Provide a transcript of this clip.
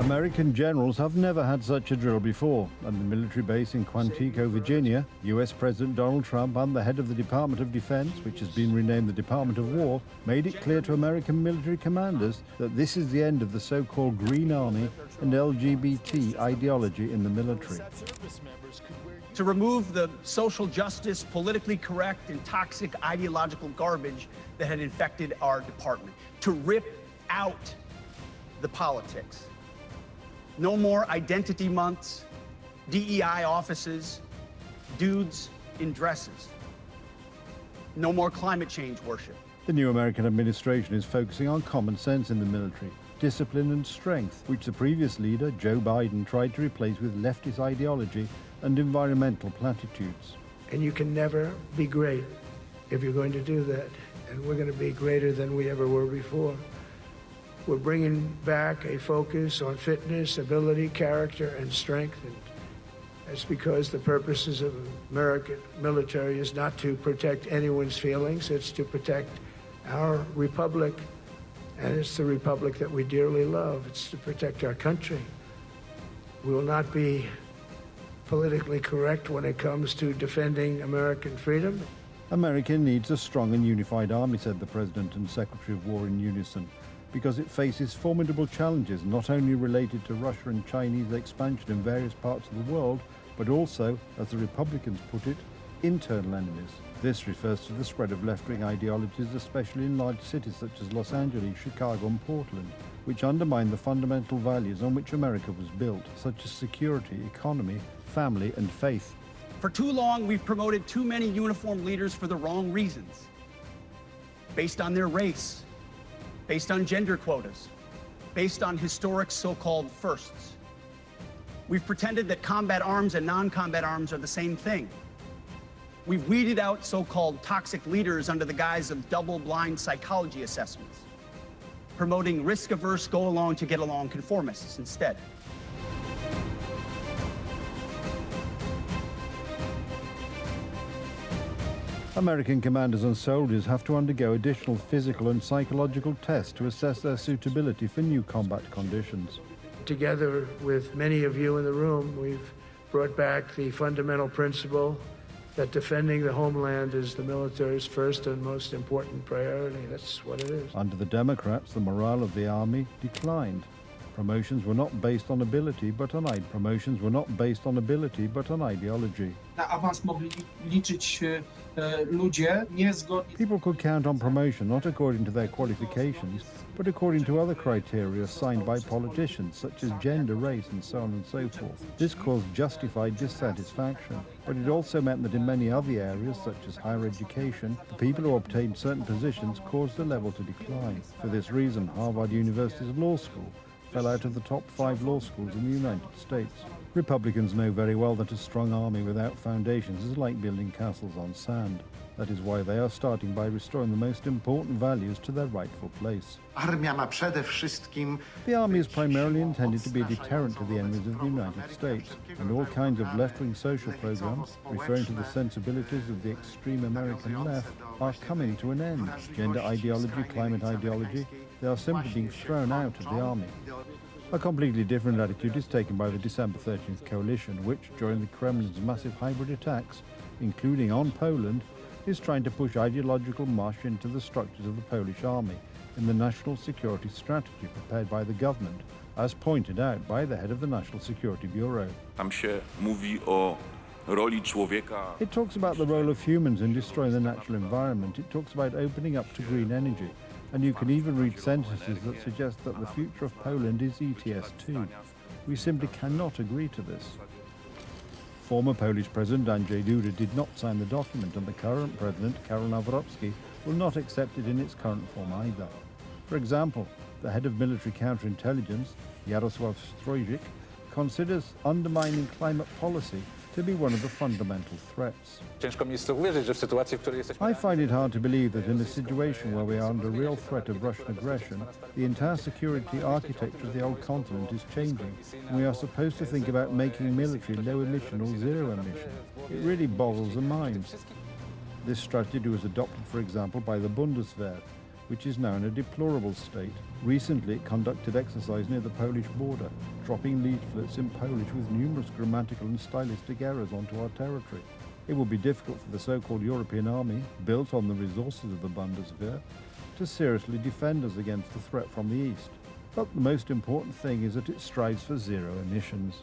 American generals have never had such a drill before. At the military base in Quantico, Virginia, US President Donald Trump and the head of the Department of Defense, which has been renamed the Department of War, made it clear to American military commanders that this is the end of the so-called Green Army and LGBT ideology in the military. To remove the social justice, politically correct, and toxic ideological garbage that had infected our department. To rip out the politics. No more identity months, DEI offices, dudes in dresses. No more climate change worship. The new American administration is focusing on common sense in the military, discipline and strength, which the previous leader, Joe Biden, tried to replace with leftist ideology and environmental platitudes. And you can never be great if you're going to do that. And we're going to be greater than we ever were before. We're bringing back a focus on fitness, ability, character, and strength. And that's because the purposes of American military is not to protect anyone's feelings. It's to protect our republic. And it's the republic that we dearly love. It's to protect our country. We will not be politically correct when it comes to defending American freedom. America needs a strong and unified army, said the President and Secretary of War in unison, because it faces formidable challenges not only related to Russia and Chinese expansion in various parts of the world, but also, as the Republicans put it, internal enemies. This refers to the spread of left-wing ideologies, especially in large cities such as Los Angeles, Chicago and Portland, which undermine the fundamental values on which America was built, such as security, economy, family and faith. For too long, we've promoted too many uniformed leaders for the wrong reasons. Based on their race, based on gender quotas, based on historic so-called firsts. We've pretended that combat arms and non-combat arms are the same thing. We've weeded out so-called toxic leaders under the guise of double-blind psychology assessments, promoting risk-averse, go-along-to-get-along conformists instead. American commanders and soldiers have to undergo additional physical and psychological tests to assess their suitability for new combat conditions. Together with many of you in the room, we've brought back the fundamental principle that defending the homeland is the military's first and most important priority. That's what it is. Under the Democrats, the morale of the army declined. Promotions were not based on ability, but on ideology. Na awans mogli liczyć ludzie niezgodni. People could count on promotion not according to their qualifications, but according to other criteria assigned by politicians, such as gender, race, and so on and so forth. This caused justified dissatisfaction, but it also meant that in many other areas, such as higher education, the people who obtained certain positions caused the level to decline. For this reason, Harvard University's law school fell out of the top 5 law schools in the United States. Republicans know very well that a strong army without foundations is like building castles on sand. That is why they are starting by restoring the most important values to their rightful place. The army is primarily intended to be a deterrent to the enemies of the United States, and all kinds of left-wing social programs, referring to the sensibilities of the extreme American left, are coming to an end. Gender ideology, climate ideology, they are simply being thrown out of the army. A completely different attitude is taken by the December 13th coalition, which, during the Kremlin's massive hybrid attacks, including on Poland, is trying to push ideological mush into the structures of the Polish army in the national security strategy prepared by the government, as pointed out by the head of the National Security Bureau. It talks about the role of humans in destroying the natural environment. It talks about opening up to green energy. And you can even read sentences that suggest that the future of Poland is ETS2. We simply cannot agree to this. Former Polish President Andrzej Duda did not sign the document, and the current president, Karol Nawrocki, will not accept it in its current form either. For example, the head of military counterintelligence, Jarosław Strojczyk, considers undermining climate policy to be one of the fundamental threats. I find it hard to believe that in a situation where we are under real threat of Russian aggression, the entire security architecture of the old continent is changing, and we are supposed to think about making military low emission or zero emission. It really boggles the mind. This strategy was adopted, for example, by the Bundeswehr, which is now in a deplorable state. Recently, it conducted exercise near the Polish border, dropping leaflets in Polish with numerous grammatical and stylistic errors onto our territory. It will be difficult for the so-called European army, built on the resources of the Bundeswehr, to seriously defend us against the threat from the east. But the most important thing is that it strives for zero emissions.